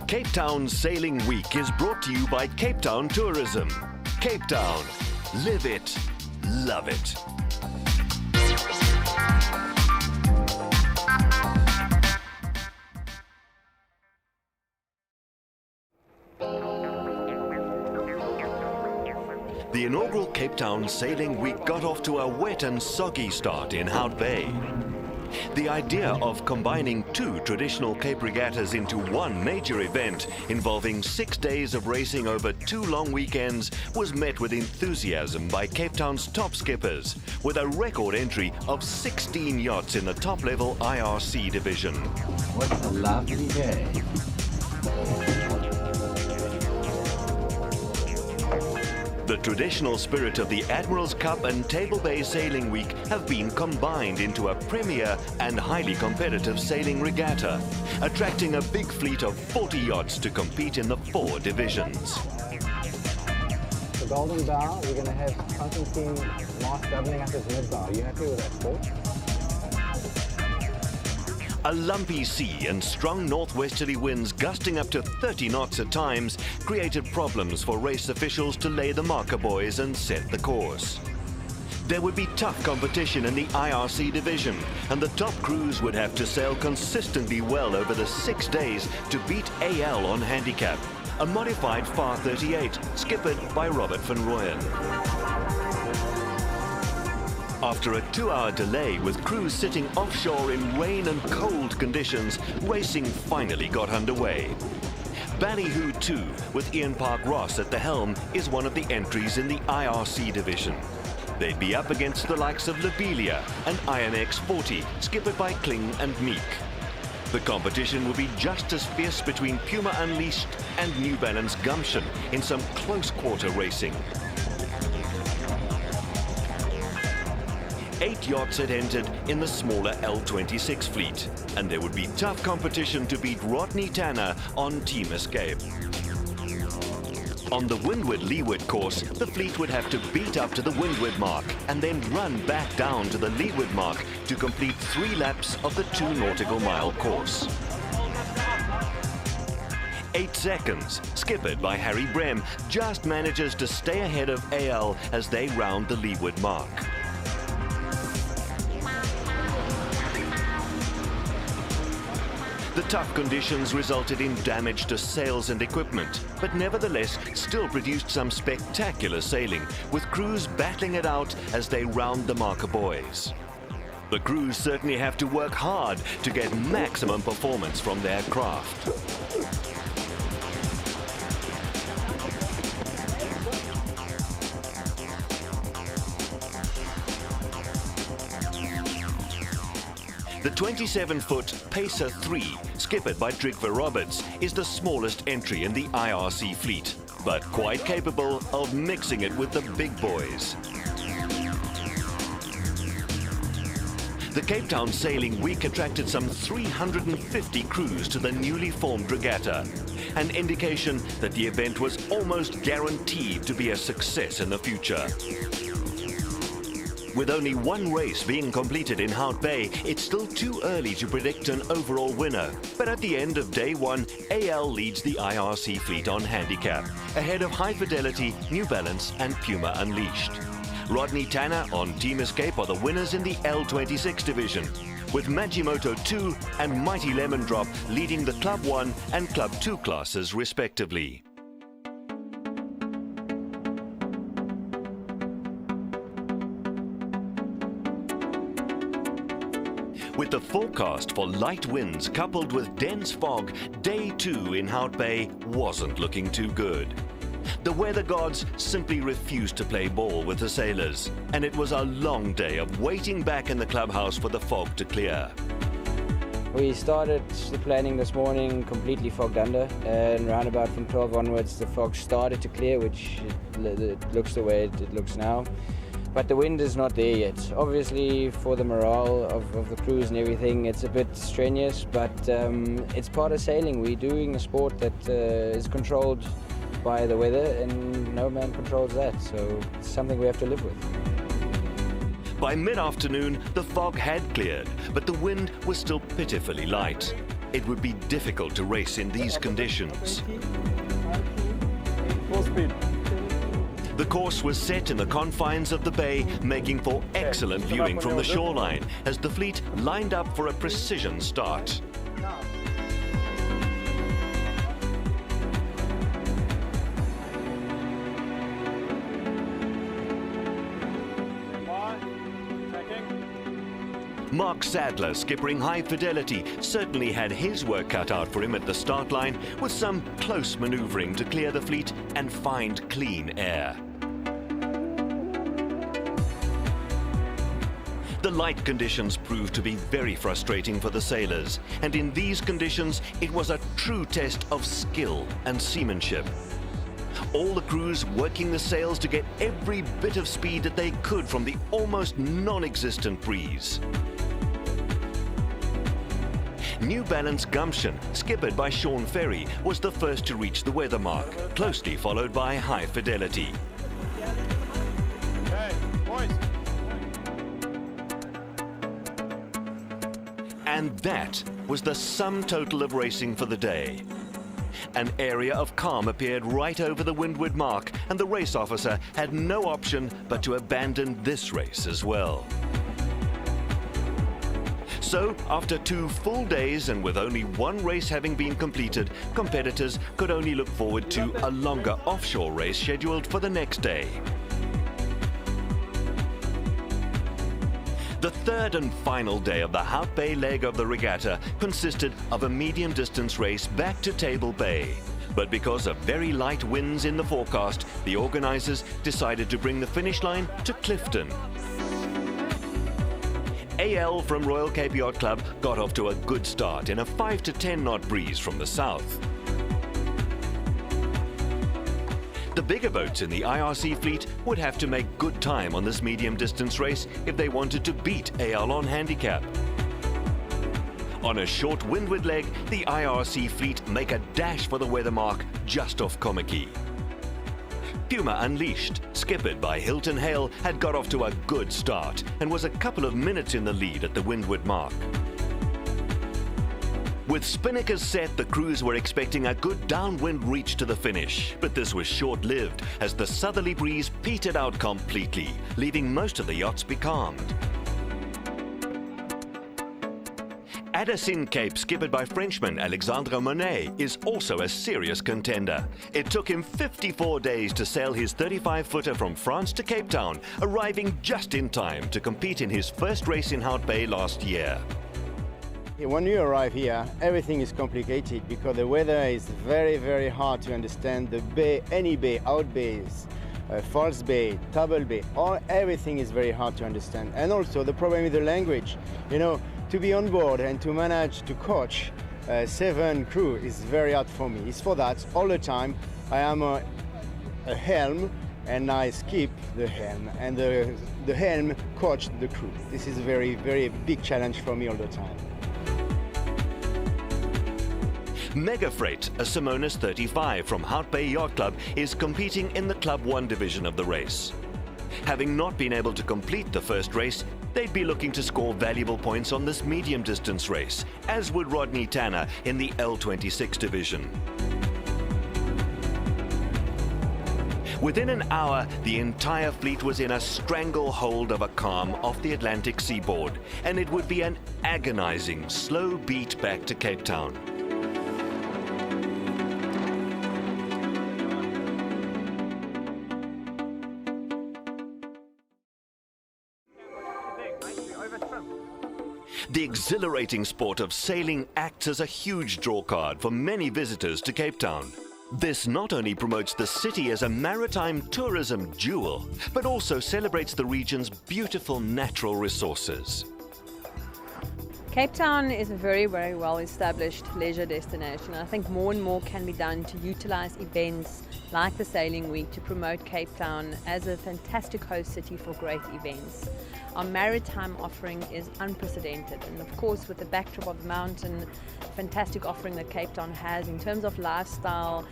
Cape Town Sailing Week is brought to you by Cape Town Tourism. Cape Town. Live it. Love it. The inaugural Cape Town Sailing Week got off to a wet and soggy start in Hout Bay. The idea of combining two traditional Cape regattas into one major event involving 6 days of racing over 2 long weekends was met with enthusiasm by Cape Town's top skippers, with a record entry of 16 yachts in the top-level IRC division. What a lovely day. The traditional spirit of the Admiral's Cup and Table Bay Sailing Week have been combined into a premier and highly competitive sailing regatta, attracting a big fleet of 40 yachts to compete in the 4 divisions. The Golden Bow, we're going to have Constantine Mast doubling up as mid-bow. Are you happy with that sport? A lumpy sea and strong northwesterly winds gusting up to 30 knots at times created problems for race officials to lay the marker buoys and set the course. There would be tough competition in the IRC division, and the top crews would have to sail consistently well over the 6 days to beat AL on handicap, a modified FAR 38, skippered by Robert van Rooyen. After a 2-hour delay with crews sitting offshore in rain and cold conditions, racing finally got underway. Ballyhoo 2, with Ian Park-Ross at the helm, is one of the entries in the IRC division. They'd be up against the likes of Lobelia and IMX 40, skippered by Kling and Meek. The competition will be just as fierce between Puma Unleashed and New Balance Gumption in some close-quarter racing. 8 yachts had entered in the smaller L26 fleet, and there would be tough competition to beat Rodney Tanner on Team Escape. On the Windward-Leeward course, the fleet would have to beat up to the Windward mark and then run back down to the Leeward mark to complete 3 laps of the 2 nautical mile course. 8 seconds, skippered by Harry Brem, just manages to stay ahead of AL as they round the Leeward mark. The tough conditions resulted in damage to sails and equipment, but nevertheless still produced some spectacular sailing, with crews battling it out as they round the marker buoys. The crews certainly have to work hard to get maximum performance from their craft. The 27-foot Pacer 3, skippered by Trygve Roberts, is the smallest entry in the IRC fleet, but quite capable of mixing it with the big boys. The Cape Town Sailing Week attracted some 350 crews to the newly formed regatta, an indication that the event was almost guaranteed to be a success in the future. With only 1 race being completed in Hout Bay, it's still too early to predict an overall winner. But at the end of day 1, AL leads the IRC fleet on handicap, ahead of High Fidelity, New Balance and Puma Unleashed. Rodney Tanner on Team Escape are the winners in the L26 division, with Magimoto 2 and Mighty Lemon Drop leading the Club 1 and Club 2 classes respectively. With the forecast for light winds coupled with dense fog, day 2 in Hout Bay wasn't looking too good. The weather gods simply refused to play ball with the sailors, and it was a long day of waiting back in the clubhouse for the fog to clear. We started the planning this morning completely fogged under, and round about from 12 onwards the fog started to clear, which it looks the way it looks now. But the wind is not there yet. Obviously, for the morale of the crews and everything, it's a bit strenuous, but it's part of sailing. We're doing a sport that is controlled by the weather, and no man controls that, so it's something we have to live with. By mid-afternoon, the fog had cleared, but the wind was still pitifully light. It would be difficult to race in these conditions. Full speed. The course was set in the confines of the bay, making for excellent viewing from the shoreline as the fleet lined up for a precision start. Mark Sadler, skippering High Fidelity, certainly had his work cut out for him at the start line, with some close manoeuvring to clear the fleet and find clean air. The light conditions proved to be very frustrating for the sailors, and in these conditions it was a true test of skill and seamanship. All the crews working the sails to get every bit of speed that they could from the almost non-existent breeze. New Balance Gumption, skippered by Sean Ferry, was the first to reach the weather mark, closely followed by High Fidelity. Okay, boys. And that was the sum total of racing for the day. An area of calm appeared right over the windward mark, and the race officer had no option but to abandon this race as well. So, after 2 full days and with only one race having been completed, competitors could only look forward to a longer offshore race scheduled for the next day. The third and final day of the Hout Bay leg of the regatta consisted of a medium-distance race back to Table Bay. But because of very light winds in the forecast, the organizers decided to bring the finish line to Clifton. AL from Royal Cape Yacht Club got off to a good start in a 5 to 10 knot breeze from the south. The bigger boats in the IRC fleet would have to make good time on this medium-distance race if they wanted to beat AL on handicap. On a short windward leg, the IRC fleet make a dash for the weather mark just off Komaki. Puma Unleashed, skippered by Hilton Hale, had got off to a good start and was a couple of minutes in the lead at the windward mark. With spinnakers set, the crews were expecting a good downwind reach to the finish, but this was short-lived as the southerly breeze petered out completely, leaving most of the yachts becalmed. Addison Cape, skippered by Frenchman Alexandre Monet, is also a serious contender. It took him 54 days to sail his 35-footer from France to Cape Town, arriving just in time to compete in his first race in Hout Bay last year. When you arrive here, everything is complicated because the weather is very, very hard to understand. The bay, any bay, Hout Bays, False Bay, Table Bay, everything is very hard to understand. And also the problem with the language. You know, to be on board and to manage to coach 7 crew is very hard for me. It's for that all the time I am a helm and I skip the helm, and the helm coach the crew. This is a very, very big challenge for me all the time. Mega Freight, a Simonis 35 from Hout Bay Yacht Club, is competing in the Club 1 division of the race. Having not been able to complete the first race, they'd be looking to score valuable points on this medium-distance race, as would Rodney Tanner in the L26 division. Within an hour, the entire fleet was in a stranglehold of a calm off the Atlantic seaboard, and it would be an agonizing, slow beat back to Cape Town. The exhilarating sport of sailing acts as a huge drawcard for many visitors to Cape Town. This not only promotes the city as a maritime tourism jewel, but also celebrates the region's beautiful natural resources. Cape Town is a very, very well established leisure destination. I think more and more can be done to utilize events like the Sailing Week to promote Cape Town as a fantastic host city for great events. Our maritime offering is unprecedented, and of course with the backdrop of the mountain, fantastic offering that Cape Town has in terms of lifestyle,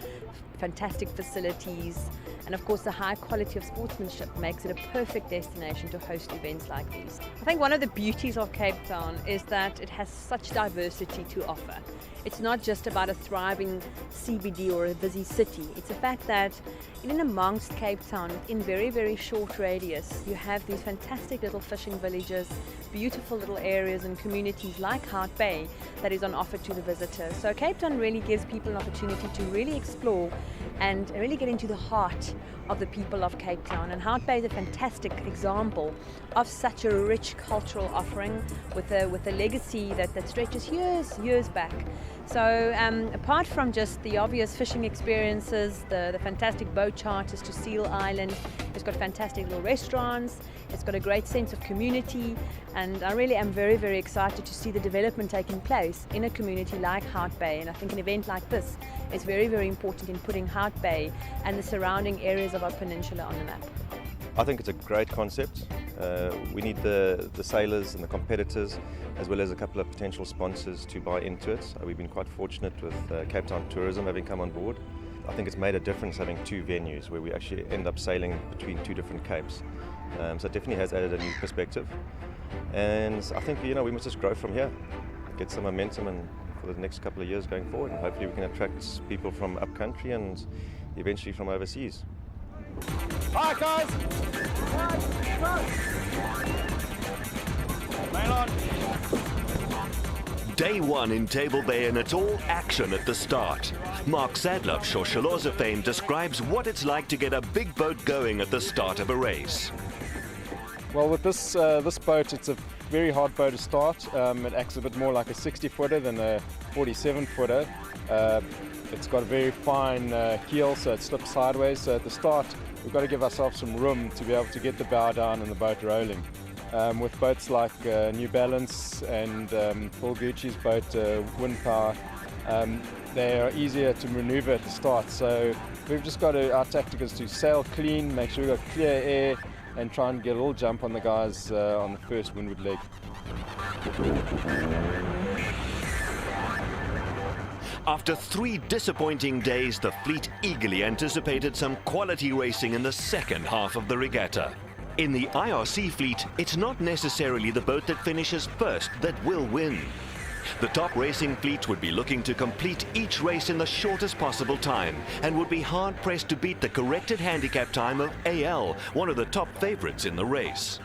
fantastic facilities, and of course the high quality of sportsmanship makes it a perfect destination to host events like these. I think one of the beauties of Cape Town is that it has such diversity to offer. It's not just about a thriving CBD or a busy city. It's the fact that in and amongst Cape Town, in very, very short radius, you have these fantastic little fishing villages, beautiful little areas and communities like Hart Bay that is on offer to the visitor. So Cape Town really gives people an opportunity to really explore and really get into the heart of the people of Cape Town. And Hart Bay is a fantastic example of such a rich cultural offering with a legacy that stretches years back. So apart from just the obvious fishing experiences, the fantastic boat charters to Seal Island, it's got fantastic little restaurants, it's got a great sense of community, and I really am very, very excited to see the development taking place in a community like Hart Bay. And I think an event like this is very, very important in putting Hart Bay and the surrounding areas of our peninsula on the map. I think it's a great concept. We need the sailors and the competitors, as well as a couple of potential sponsors to buy into it. We've been quite fortunate with Cape Town Tourism having come on board. I think it's made a difference having two venues where we actually end up sailing between two different capes. So it definitely has added a new perspective. And I think we must just grow from here, get some momentum and for the next couple of years going forward, and hopefully we can attract people from upcountry and eventually from overseas. Hi guys! Mail on! Day one in Table Bay, and it's all action at the start. Mark Sadler of Shosholoza fame describes what it's like to get a big boat going at the start of a race. Well, with this boat, it's a very hard boat to start. It acts a bit more like a 60-footer than a 47-footer. It's got a very fine keel, so it slips sideways. So at the start, we've got to give ourselves some room to be able to get the bow down and the boat rolling. With boats like New Balance and Paul Gucci's boat, Wind Power, they are easier to maneuver at the start. So we've just got to, our tactic is to sail clean, make sure we've got clear air, and try and get a little jump on the guys on the first windward leg. After 3 disappointing days, the fleet eagerly anticipated some quality racing in the second half of the regatta. In the IRC fleet, it's not necessarily the boat that finishes first that will win. The top racing fleet would be looking to complete each race in the shortest possible time and would be hard-pressed to beat the corrected handicap time of AL, one of the top favorites in the race.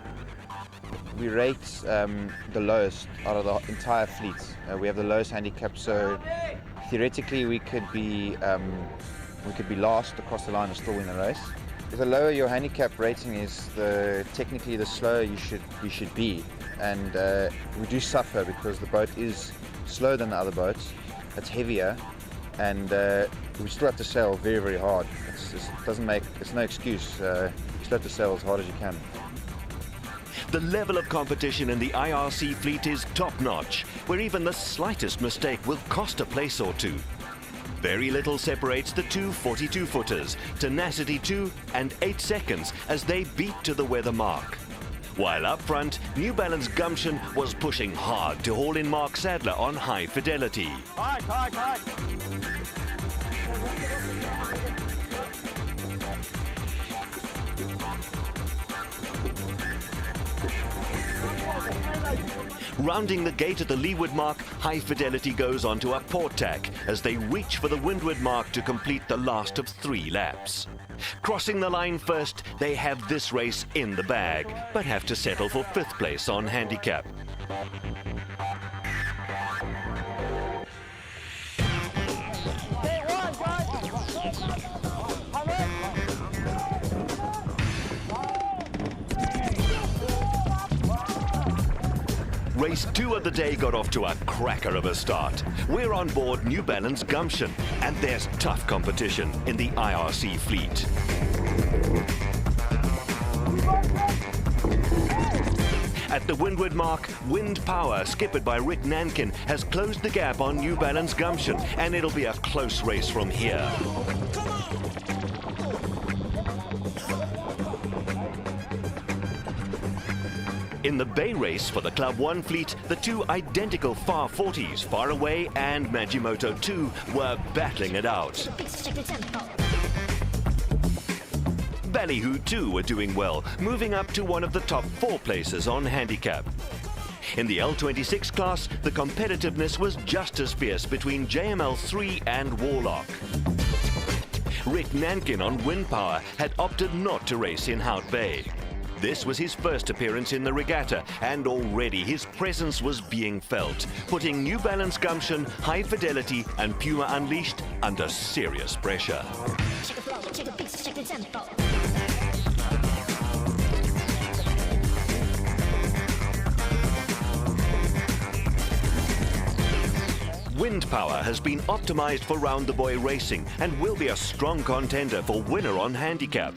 We rate the lowest out of the entire fleet. We have the lowest handicap, so theoretically we could be last across the line and still win the race. The lower your handicap rating is, technically the slower you should be, and we do suffer because the boat is slower than the other boats. It's heavier, and we still have to sail very, very hard. It's no excuse. You still have to sail as hard as you can. The level of competition in the IRC fleet is top-notch, where even the slightest mistake will cost a place or two. Very little separates the two 42-footers, Tenacity 2 and 8 seconds, as they beat to the weather mark. While up front, New Balance Gumption was pushing hard to haul in Mark Sadler on high fidelity. Rounding the gate at the leeward mark, High Fidelity goes onto a port tack as they reach for the windward mark to complete the last of 3 laps. Crossing the line first, they have this race in the bag, but have to settle for 5th place on handicap. Race 2 of the day got off to a cracker of a start. We're on board New Balance Gumption, and there's tough competition in the IRC fleet. At the windward mark, Wind Power, skippered by Rick Nankin, has closed the gap on New Balance Gumption, and it'll be a close race from here. In the Bay race for the Club 1 fleet, the two identical Far 40s, Far Away and Majimoto 2, were battling it out. Ballyhoo too were doing well, moving up to one of the top 4 places on handicap. In the L26 class, the competitiveness was just as fierce between JML 3 and Warlock. Rick Nankin on Wind Power had opted not to race in Hout Bay. This was his first appearance in the regatta, and already his presence was being felt, putting New Balance Gumption, High Fidelity and Puma Unleashed under serious pressure. Wind Power has been optimized for round-the-buoy racing and will be a strong contender for winner on handicap.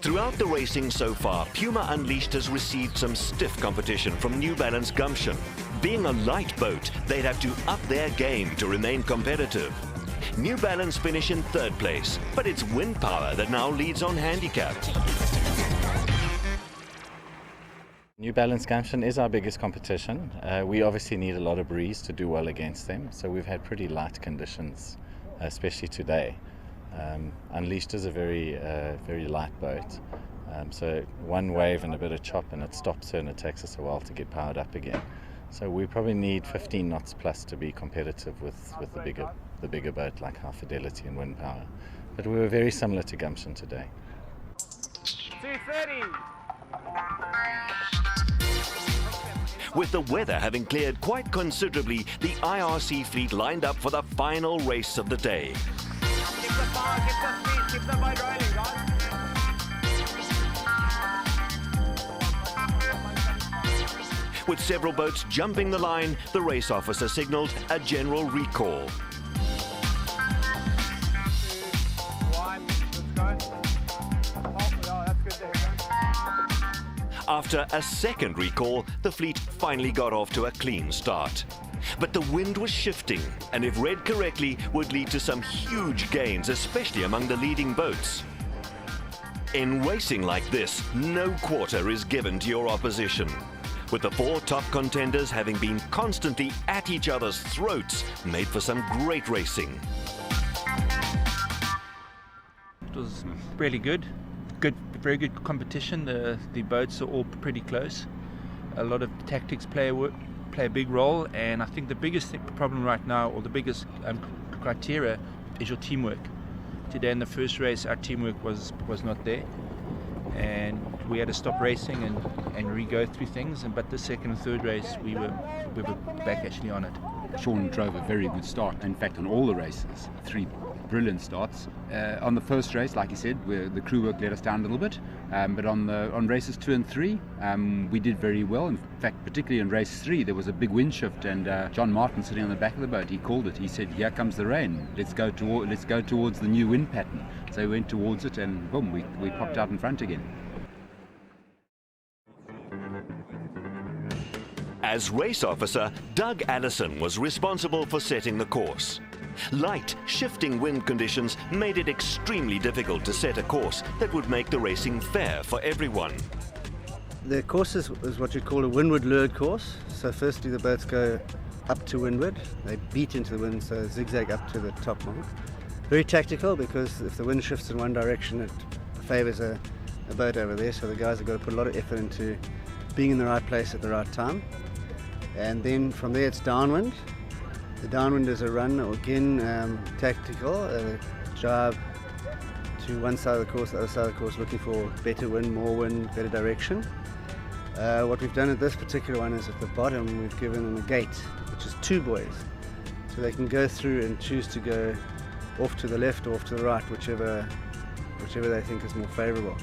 Throughout the racing so far, Puma Unleashed has received some stiff competition from New Balance Gumption. Being a light boat, they'd have to up their game to remain competitive. New Balance finish in 3rd place, but it's Wind Power that now leads on handicap. New Balance Gumption is our biggest competition. We obviously need a lot of breeze to do well against them, so we've had pretty light conditions, especially today. Unleashed is a very light boat, so one wave and a bit of chop and it stops her, and it takes us a while to get powered up again. So we probably need 15 knots plus to be competitive with the bigger boat like High Fidelity and Wind Power. But we were very similar to Gumption today. 230. With the weather having cleared quite considerably, the IRC fleet lined up for the final race of the day. Keep the power, keep the speed, keep the boat rolling, guys. With several boats jumping the line, the race officer signaled a general recall. 2, 1, let's go. Oh, yeah, that's good there, guys. After a second recall, the fleet finally got off to a clean start. But the wind was shifting, and if read correctly, would lead to some huge gains, especially among the leading boats. In racing like this, no quarter is given to your opposition, with the 4 top contenders having been constantly at each other's throats, made for some great racing. It was really good, very good competition. The boats are all pretty close. A lot of tactics play a big role, and I think the biggest problem right now, or the biggest criteria, is your teamwork. Today in the first race, our teamwork was not there, and we had to stop racing and re-go through things. But the second and third race, we were back actually on it. Sean drove a very good start. In fact, on all the races, 3 brilliant starts. On the first race, like you said, the crew work let us down a little bit, but on races 2 and 3, we did very well. In fact, particularly in race 3, there was a big wind shift, and John Martin, sitting on the back of the boat, he called it. He said, "Here comes the rain. Let's go towards the new wind pattern." So we went towards it, and boom, we popped out in front again. As race officer, Doug Allison was responsible for setting the course. Light, shifting wind conditions made it extremely difficult to set a course that would make the racing fair for everyone. The course is what you call a windward lured course. So firstly the boats go up to windward. They beat into the wind, so zigzag up to the top mark. Very tactical, because if the wind shifts in one direction, it favours a boat over there. So the guys have got to put a lot of effort into being in the right place at the right time. And then from there it's downwind. The downwind is a run, again tactical, drive to one side of the course, the other side of the course, looking for better wind, more wind, better direction. What we've done at this particular one is at the bottom we've given them a gate, which is 2 buoys. So they can go through and choose to go off to the left or off to the right, whichever they think is more favourable.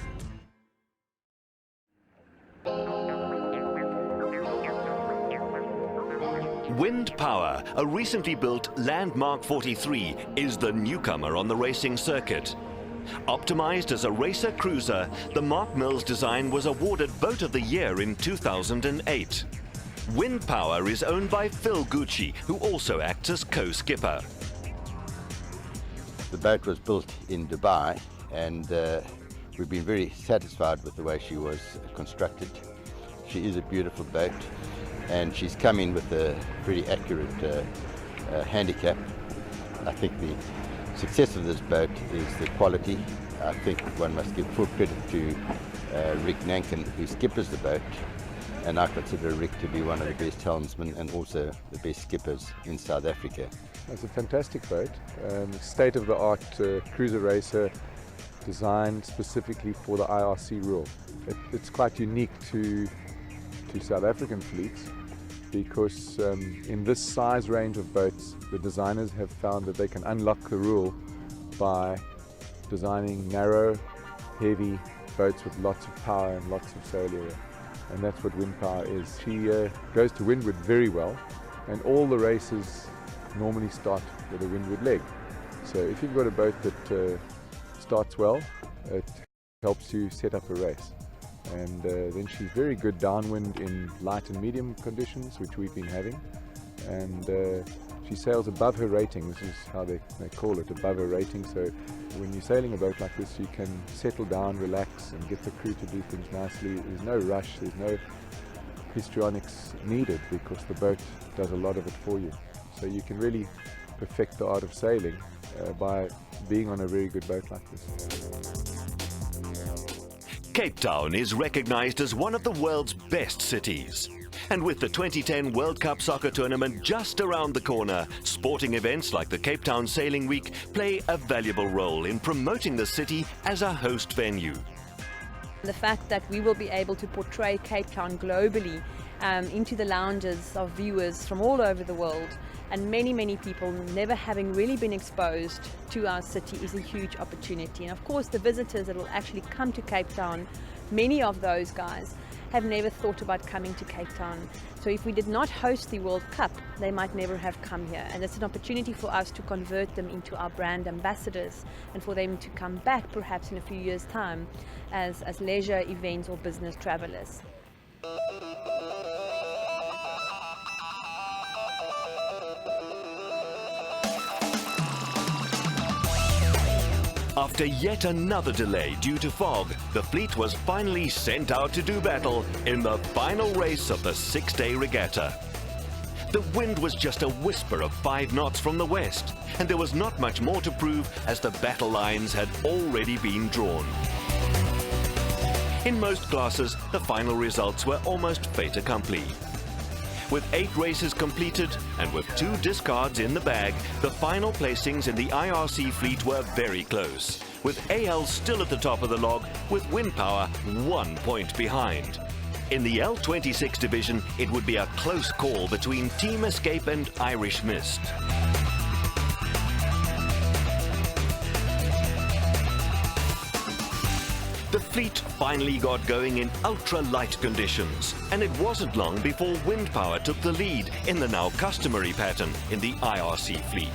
Wind Power, a recently built Landmark 43, is the newcomer on the racing circuit. Optimized as a racer cruiser, the Mark Mills design was awarded Boat of the Year in 2008. Wind Power is owned by Phil Gucci, who also acts as co-skipper. The boat was built in Dubai, and we've been very satisfied with the way she was constructed. She is a beautiful boat, and she's come in with a pretty accurate handicap. I think the success of this boat is the quality. I think one must give full credit to Rick Nankin, who skippers the boat, and I consider Rick to be one of the best helmsmen and also the best skippers in South Africa. It's a fantastic boat, state-of-the-art cruiser racer, designed specifically for the IRC rule. It's quite unique to South African fleets because in this size range of boats, the designers have found that they can unlock the rule by designing narrow, heavy boats with lots of power and lots of sail area. And that's what Wind Power is. She goes to windward very well, and all the races normally start with a windward leg. So if you've got a boat that starts well, it helps you set up a race. And then she's very good downwind in light and medium conditions, which we've been having. And she sails above her rating. This is how they call it, above her rating. So when you're sailing a boat like this, you can settle down, relax, and get the crew to do things nicely. There's no rush, there's no histrionics needed because the boat does a lot of it for you. So you can really perfect the art of sailing by being on a very good boat like this. Cape Town is recognized as one of the world's best cities. And with the 2010 World Cup Soccer Tournament just around the corner, sporting events like the Cape Town Sailing Week play a valuable role in promoting the city as a host venue. The fact that we will be able to portray Cape Town globally into the lounges of viewers from all over the world, and many people never having really been exposed to our city, is a huge opportunity. And of course the visitors that will actually come to Cape Town, many of those guys have never thought about coming to Cape Town. So if we did not host the World Cup, they might never have come here. And it's an opportunity for us to convert them into our brand ambassadors and for them to come back perhaps in a few years' time as leisure events or business travelers. After yet another delay due to fog, the fleet was finally sent out to do battle in the final race of the 6-day regatta. The wind was just a whisper of 5 knots from the west, and there was not much more to prove as the battle lines had already been drawn. In most classes, the final results were almost fait accompli. With 8 races completed and with 2 discards in the bag, the final placings in the IRC fleet were very close, with AL still at the top of the log with Wind Power 1 point behind. In the L26 division, it would be a close call between Team Escape and Irish Mist. The fleet finally got going in ultra-light conditions, and it wasn't long before Wind Power took the lead in the now customary pattern in the IRC fleet.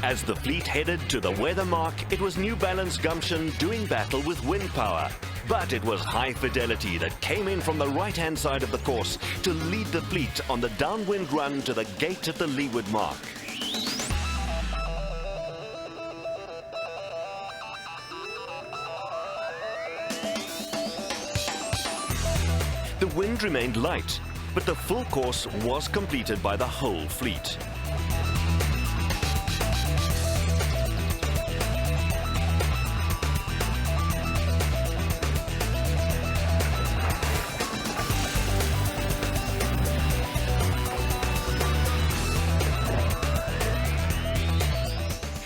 As the fleet headed to the weather mark, it was New Balance Gumption doing battle with Wind Power. But it was High Fidelity that came in from the right-hand side of the course to lead the fleet on the downwind run to the gate at the leeward mark. The wind remained light, but the full course was completed by the whole fleet.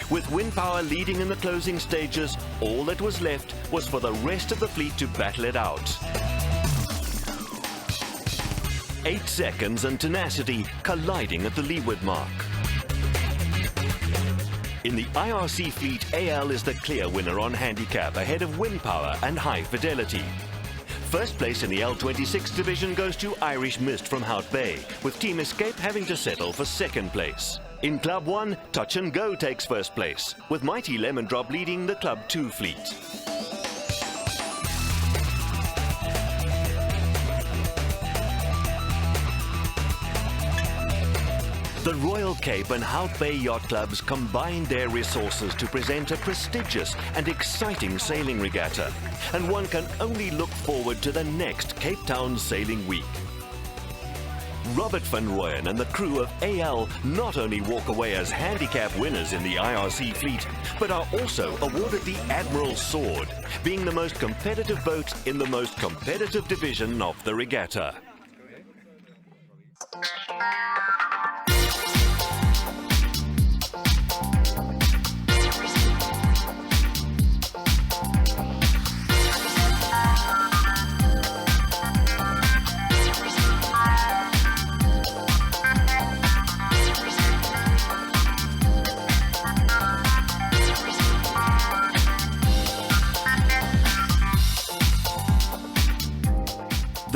With Wind Power leading in the closing stages, all that was left was for the rest of the fleet to battle it out. 8 seconds and tenacity colliding at the leeward mark. In the IRC fleet, AL is the clear winner on handicap ahead of Wind Power and High Fidelity. First place in the L26 division goes to Irish Mist from Hout Bay, with Team Escape having to settle for second place. In Club 1, Touch and Go takes first place, with Mighty Lemon Drop leading the Club 2 fleet. The Royal Cape and Hout Bay Yacht Clubs combined their resources to present a prestigious and exciting sailing regatta, and one can only look forward to the next Cape Town Sailing Week. Robert van Rooyen and the crew of AL not only walk away as handicap winners in the IRC fleet, but are also awarded the Admiral's Sword, being the most competitive boat in the most competitive division of the regatta.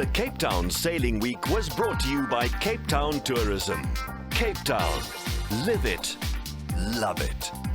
The Cape Town Sailing Week was brought to you by Cape Town Tourism. Cape Town. Live it. Love it.